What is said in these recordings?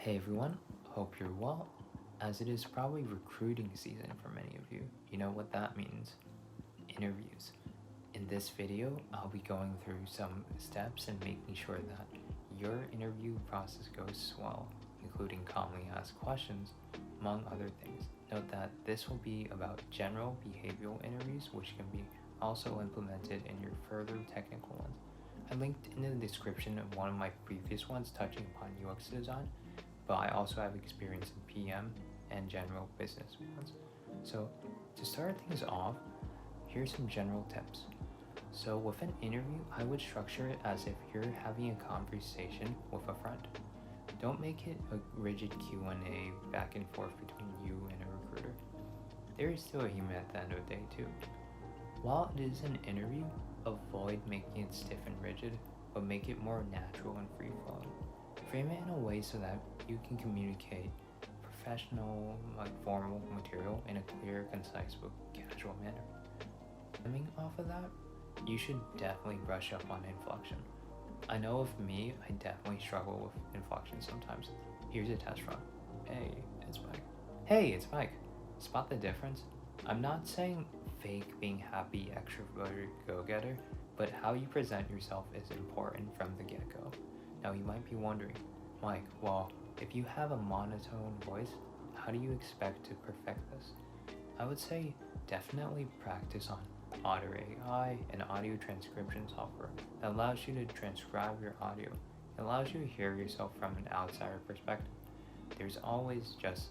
Hey everyone, hope you're well. As it is probably recruiting season for many of you, you know what that means. Interviews. In this video, I'll be going through some steps and making sure that your interview process goes well, including commonly asked questions, among other things. Note that this will be about general behavioral interviews, which can be also implemented in your further technical ones. I linked in the description of one of my previous ones touching upon UX design, but I also have experience in PM and general business ones. So to start things off, here's some general tips. So with an interview, I would structure it as if you're having a conversation with a friend. Don't make it a rigid Q&A back and forth between you and a recruiter. There is still a human at the end of the day too. While it is an interview, avoid making it stiff and rigid, but make it more natural and free-flowing. Frame it in a way so that you can communicate professional, formal material in a clear, concise, but casual manner. Coming off of that, you should definitely brush up on inflection. I know with me, I definitely struggle with inflection sometimes. Here's a test run. Hey, it's Mike. Hey, it's Mike. Spot the difference? I'm not saying fake being happy, extroverted, go-getter, but how you present yourself is important from the get-go. Now you might be wondering, Mike, well, if you have a monotone voice, how do you expect to perfect this? I would say definitely practice on Otter AI, an audio transcription software that allows you to transcribe your audio. It allows you to hear yourself from an outsider perspective. There's always just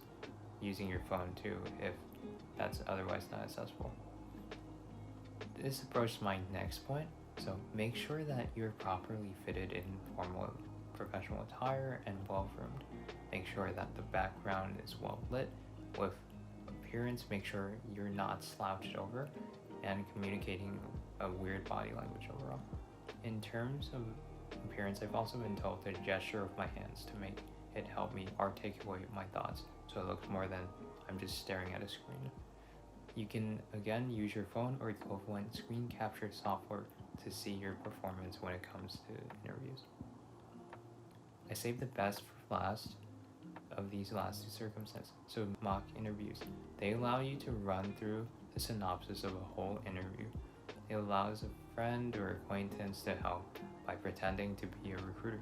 using your phone too, if that's otherwise not accessible. This approaches my next point. So make sure that you're properly fitted in formal professional attire and well-groomed. Make sure that the background is well lit. With appearance, make sure you're not slouched over and communicating a weird body language overall. In terms of appearance, I've also been told to gesture with my hands to make it help me articulate my thoughts so it looks more than I'm just staring at a screen. You can again use your phone or equivalent screen capture software to see your performance when it comes to interviews. I saved the best for last of these last two circumstances. So mock interviews. They allow you to run through the synopsis of a whole interview. It allows a friend or acquaintance to help by pretending to be a recruiter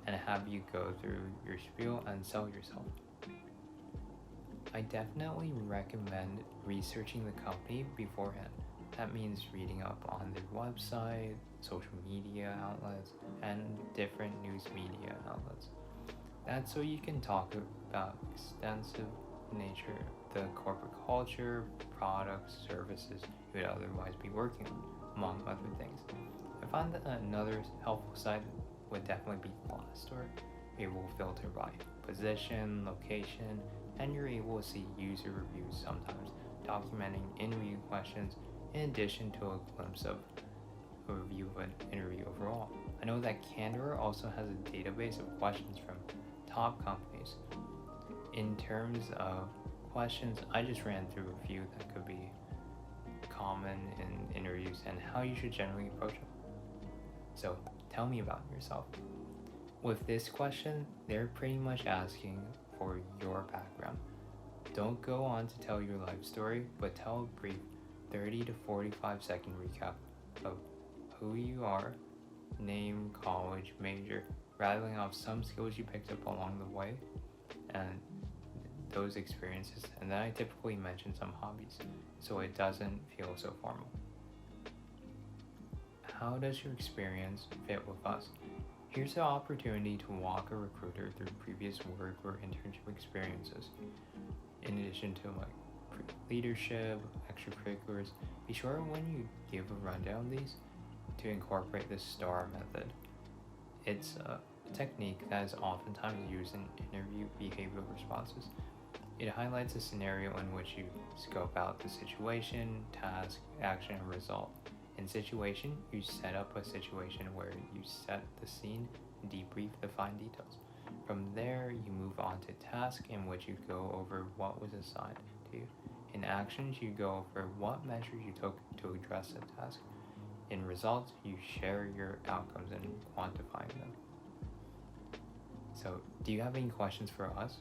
and have you go through your spiel and sell yourself. I definitely recommend researching the company beforehand. That means reading up on their website, social media outlets, and different news media outlets. That's so you can talk about extensive nature, the corporate culture, products, services you would otherwise be working on, among other things. I find that another helpful site would definitely be Glassdoor. It will filter by position, location, and you're able to see user reviews sometimes, documenting interview questions in addition to a glimpse of a review of an interview overall. I know that Candor also has a database of questions from top companies. In terms of questions, I just ran through a few that could be common in interviews and how you should generally approach them. So tell me about yourself. With this question, they're pretty much asking for your background. Don't go on to tell your life story, but tell a brief 30 to 45 second recap of who you are, name, college, major, rattling off some skills you picked up along the way and those experiences. And then I typically mention some hobbies so it doesn't feel so formal. How does your experience fit with us? Here's the opportunity to walk a recruiter through previous work or internship experiences. In addition to leadership, extracurriculars, be sure when you give a rundown of these to incorporate the STAR method. It's a technique that is oftentimes used in interview behavioral responses. It highlights a scenario in which you scope out the situation, task, action, and result. In situation, you set up a situation where you set the scene, debrief the fine details. From there, you move on to task, in which you go over what was assigned to you. In actions, you go over what measures you took to address the task. In results, you share your outcomes and quantifying them. So Do you have any questions for us?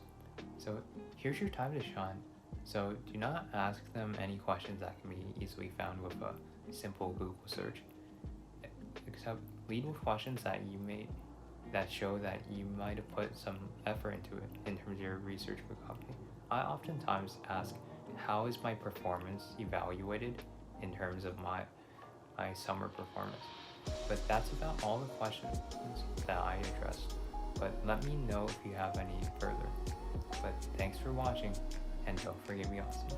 So here's your time to shine. So do not ask them any questions that can be easily found with a simple Google search. Except lead with questions that show that you might have put some effort into it in terms of your research for copy. I oftentimes ask, how is my performance evaluated in terms of my summer performance? But that's about all the questions that I addressed. But let me know if you have any further. But thanks for watching, and don't forget to be awesome.